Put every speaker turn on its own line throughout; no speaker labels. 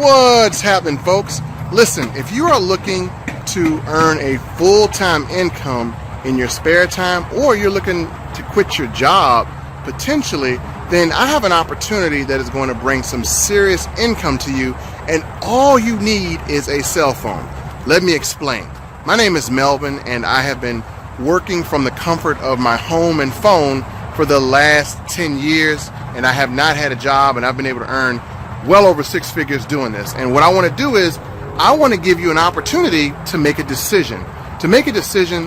What's happening, folks? Listen, if you are looking to earn a full-time income in your spare time, or you're looking to quit your job potentially, then I have an opportunity that is going to bring some serious income to you, and all you need is a cell phone. Let me explain. My name is Melvin, and I have been working from the comfort of my home and phone for the last 10 years, and I have not had a job, and I've been able to earn well over six figures doing this. And what I want to do is I want to give you an opportunity to make a decision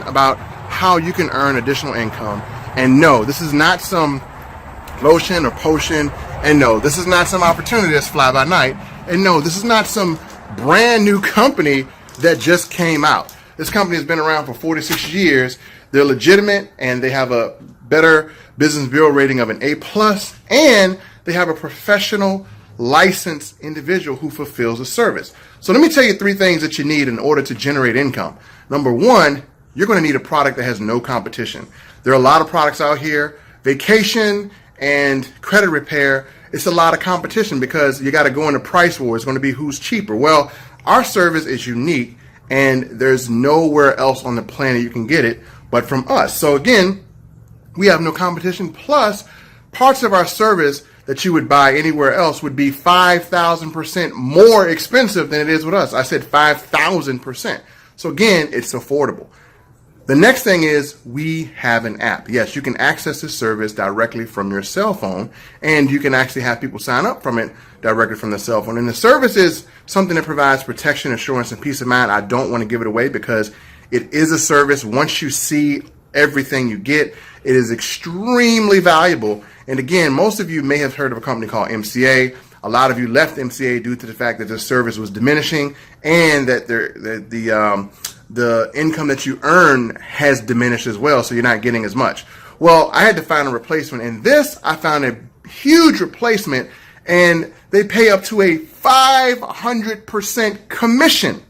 about how you can earn additional income. And no, this is not some lotion or potion, and no, this is not some opportunity that's fly by night, and no, this is not some brand new company that just came out. This company has been around for 46 years. They're legitimate, and they have a Better Business Bureau rating of an A+, and they have a professional licensed individual who fulfills a service. So let me tell you three things that you need in order to generate income. Number one, you're going to need a product that has no competition. There are a lot of products out here. Vacation and credit repair, it's a lot of competition because you got to go into price war. It's going to be who's cheaper. Well, our service is unique, and there's nowhere else on the planet you can get it but from us. So again, we have no competition, plus parts of our service that you would buy anywhere else would be 5,000% more expensive than it is with us. I said 5,000%. So again, it's affordable. The next thing is we have an app. Yes, you can access this service directly from your cell phone, and you can actually have people sign up from it directly from the cell phone. And the service is something that provides protection, assurance, and peace of mind. I don't want to give it away because it is a service. Once you see everything you get, it is extremely valuable. And again, most of you may have heard of a company called MCA. A lot of you left MCA due to the fact that the service was diminishing, and that the income that you earn has diminished as well, so you're not getting as much. Well, I had to find a replacement, and this, I found a huge replacement, and they pay up to a 500% commission.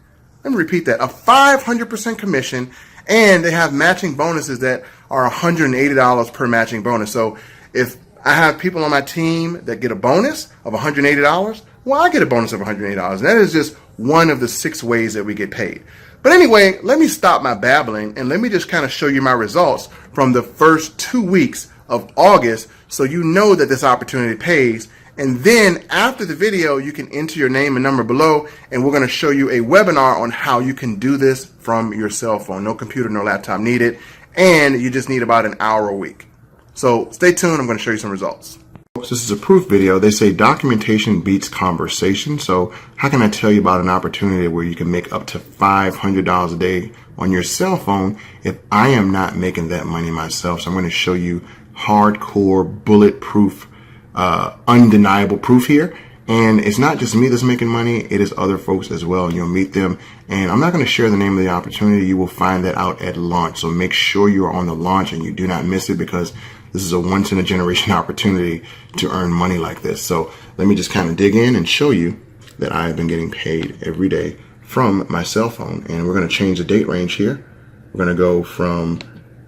Let me repeat that, a 500% commission, and they have matching bonuses that are $180 per matching bonus. So if I have people on my team that get a bonus of $180, well, I get a bonus of $180. And that is just one of the 6 ways that we get paid. But anyway, let me stop my babbling, and let me just kind of show you my results from the first 2 weeks of August, so you know that this opportunity pays. And then after the video, you can enter your name and number below, and we're going to show you a webinar on how you can do this from your cell phone. No computer, no laptop needed, and you just need about an hour a week. So stay tuned. I'm going to show you some results. This is a proof video. They say documentation beats conversation. So how can I tell you about an opportunity where you can make up to $500 a day on your cell phone if I am not making that money myself? So I'm going to show you hardcore, bulletproof, undeniable proof here. And it's not just me that's making money, it is other folks as well, and you'll meet them. And I'm not going to share the name of the opportunity. You will find that out at launch. So make sure you are on the launch and you do not miss it, because this is a once-in-a-generation opportunity to earn money like this. So let me just kind of dig in and show you that I have been getting paid every day from my cell phone. And we're going to change the date range here. We're going to go from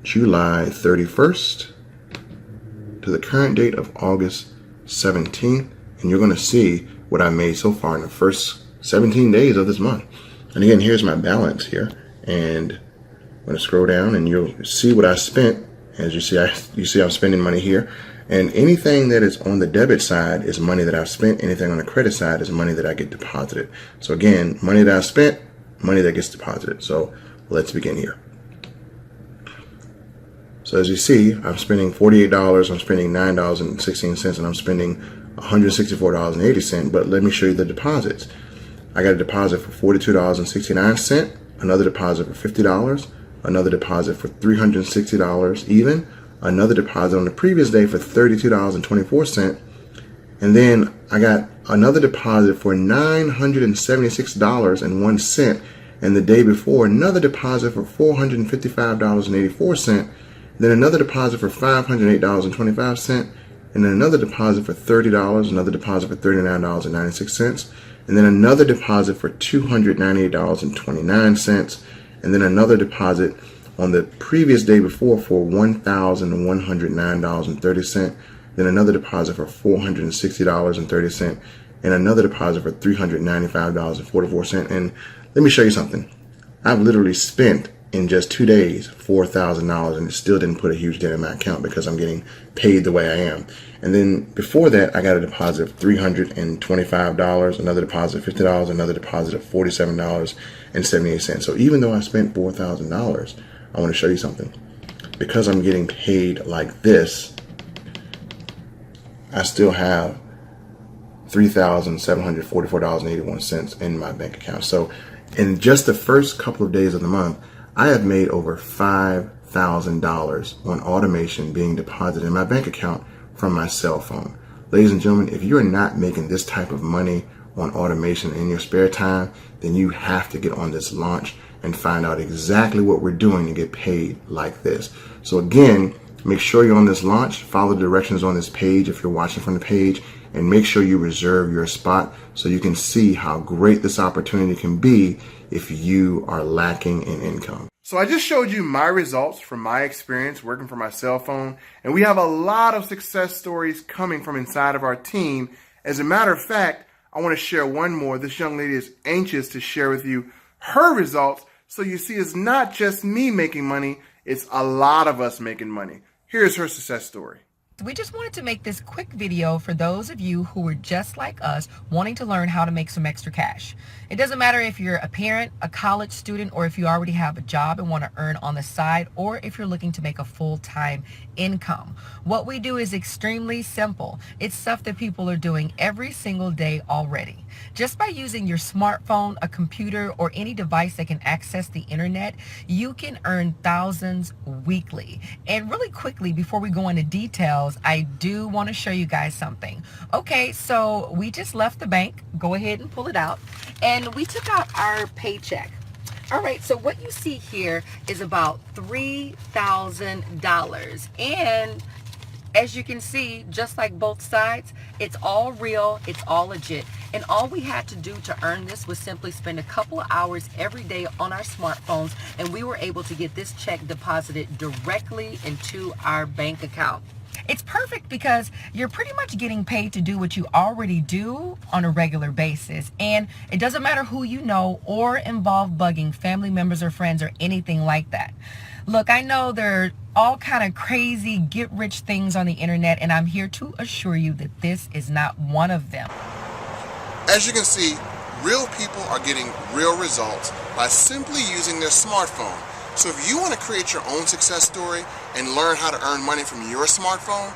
July 31st to the current date of August 17th. And you're going to see what I made so far in the first 17 days of this month. And again, here's my balance here. And I'm going to scroll down, and you'll see what I spent. As you see, I'm spending money here. And anything that is on the debit side is money that I've spent. Anything on the credit side is money that I get deposited. So again, money that I spent, money that gets deposited. So let's begin here. So as you see, I'm spending $48, I'm spending $9.16, and I'm spending $164.80. But let me show you the deposits. I got a deposit for $42.69, another deposit for $50, another deposit for $360 even, another deposit on the previous day for $32.24, and then I got another deposit for $976.01, and the day before another deposit for $455.84, then another deposit for $508.25, and then another deposit for $30, another deposit for $39.96, and then another deposit for $298.29, and then another deposit on the previous day before for $1,109.30, then another deposit for $460.30, and another deposit for $395.44. And let me show you something. I've literally spent in just 2 days $4,000, and it still didn't put a huge dent in my account because I'm getting paid the way I am. And then before that, I got a deposit of $325, another deposit of $50, another deposit of $47.78. So even though I spent $4,000, I want to show you something. Because I'm getting paid like this, I still have $3,744.81 in my bank account. So in just the first couple of days of the month, I have made over $5,000 on automation being deposited in my bank account from my cell phone. Ladies and gentlemen, if you're not making this type of money on automation in your spare time, then you have to get on this launch and find out exactly what we're doing to get paid like this. So again, make sure you're on this launch, follow the directions on this page if you're watching from the page, and make sure you reserve your spot so you can see how great this opportunity can be if you are lacking in income. So I just showed you my results from my experience working from my cell phone, and we have a lot of success stories coming from inside of our team. As a matter of fact, I want to share one more. This young lady is anxious to share with you her results, so you see it's not just me making money, it's a lot of us making money. Here's her success story.
We just wanted to make this quick video for those of you who are just like us, wanting to learn how to make some extra cash. It doesn't matter if you're a parent, a college student, or if you already have a job and want to earn on the side, or if you're looking to make a full-time income. What we do is extremely simple. It's stuff that people are doing every single day already. Just by using your smartphone, a computer, or any device that can access the internet, you can earn thousands weekly. And really quickly, before we go into details, I do want to show you guys something. Okay, so we just left the bank. Go ahead and pull it out. And we took out our paycheck. All right, so what you see here is about $3,000. And as you can see, just like both sides, it's all real, it's all legit. And all we had to do to earn this was simply spend a couple of hours every day on our smartphones, and we were able to get this check deposited directly into our bank account. It's perfect because you're pretty much getting paid to do what you already do on a regular basis. And it doesn't matter who you know or involve bugging family members or friends or anything like that. Look, I know there are all kind of crazy get-rich things on the internet, and I'm here to assure you that this is not one of them.
As you can see, real people are getting real results by simply using their smartphone. So if you want to create your own success story and learn how to earn money from your smartphone,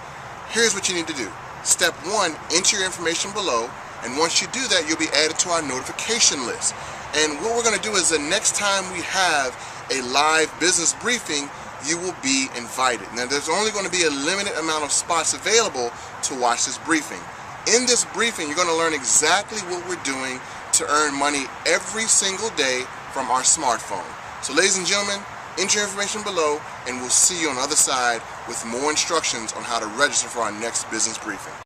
here's what you need to do. Step 1, enter your information below, and once you do that, you'll be added to our notification list. And what we're going to do is the next time we have a live business briefing, you will be invited. Now, there's only going to be a limited amount of spots available to watch this briefing. In this briefing, you're going to learn exactly what we're doing to earn money every single day from our smartphone. So ladies and gentlemen, enter your information below, and we'll see you on the other side with more instructions on how to register for our next business briefing.